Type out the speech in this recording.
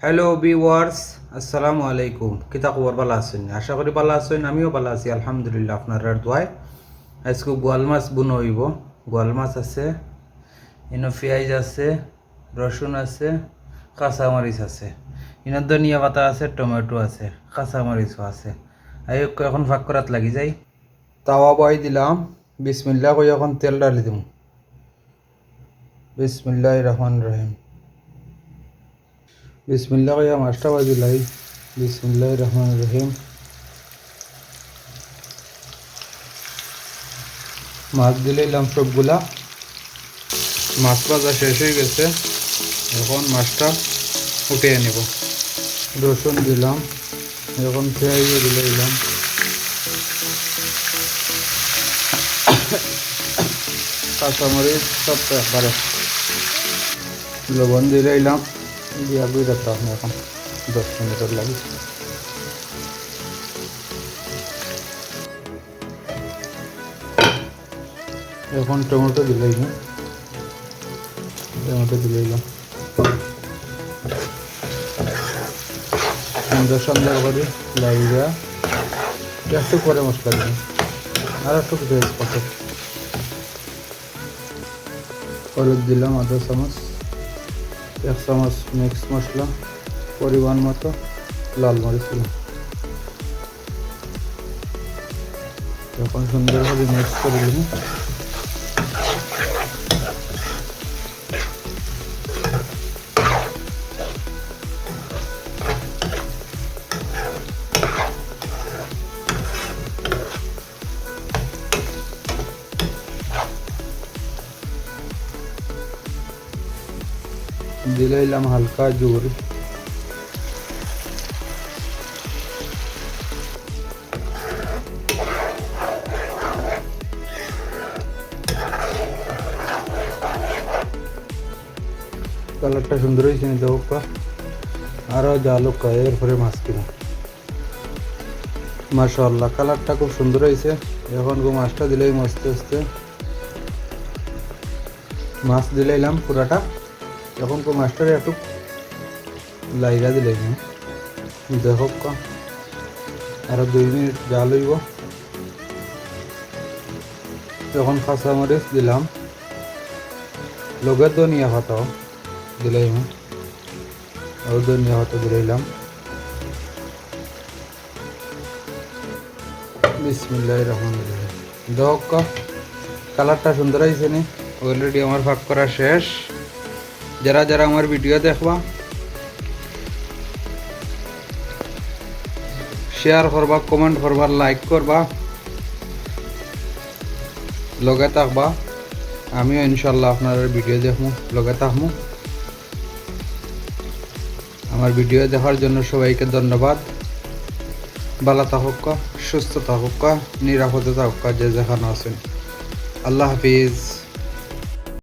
Hello viewers, আসসালামু আলাইকুম। কিতা খবর? ভালো আছেন? আশা করি ভালো আছেন। আমিও ভালো আছি আলহামদুলিল্লাহ, আপনার দোয়ায়। আজকে গোয়াল মাছ বুনো হইব। গোয়াল মাছ আছে, ইনো পেঁয়াজ আছে, রসুন আছে, কাঁচামরিচ আছে, ইনো ধনিয়া পাতা আছে, টমেটো আছে, কাঁচামরিচও আছে। এখন ফাঁক করাত লাগি যাই। তাওয়া বয় দিলাম, বিসমিল্লাহ কই এখন তেল ডালি দিম। বিসমিল্লাহির রহমানির রহিম। বিসমিল্লাহ কইয়া মাছটা বাজিলাই। বিসমিল্লাহির রহমানির রহিম। মাছ দিলাম সবগুলা। মাছ ভাজা শেষ হয়ে গেছে, এখন মাছটা উঠিয়ে নেব। রসুন দিলাম, এখন পেঁয়াজও দিলাম, কাঁচামরিচ সব একবারে লবণ দিলাম। দিয়া দুই রাখতাম এখন 10 মিনিটের লাগে। এখন টমেটো দিলাম, সুন্দর করে লাগিয়ে একটু পরে মশলা দিলাম, আর একটু কত হলুদ দিলাম আধা চামচ, 1 চামচ মিক্স মশলা, পরিমাণ মতো লাল মরিচ দিলাম। এখন সুন্দরভাবে মিক্স করে দিলাম। দিলাম হালকা জোর, কালারটা সুন্দর হয়েছে। দেখো আরও জালুক এরপরে মাছ কিনা, মাশাআল্লাহ কালারটা খুব সুন্দর হয়েছে। এখন মাছটা দিলেই আস্তে আস্তে মাছ দিলাম পুরাটা। এখন মাছটারে একটু লাইগা দিলাম। দেখো আরো 2 মিনিট জাল হইব। এখন কাঁচামরিচ দিলাম, লগে ধনিয়া পাতাও দিলাম, আর ধনিয়া পাতা দিলাম। বিসমিল্লাহির রহমানির রহিম। দেখো কালারটা সুন্দর হয়েছে নি? অলরেডি আমার ভাগ করা শেষ। যারা যারা আমার ভিডিও দেখবা শেয়ার করবা, কমেন্ট করবা, লাইক করবা, লগে থাকবা। আমিও ইনশাল্লাহ আপনার ভিডিও দেখবো, লগে থাকবো। আমার ভিডিও দেখার জন্য সবাইকে ধন্যবাদ। ভালো থাকুক, সুস্থ থাকুক, নিরাপদে থাকুক যে যেখানে আছেন। আল্লাহ হাফিজ।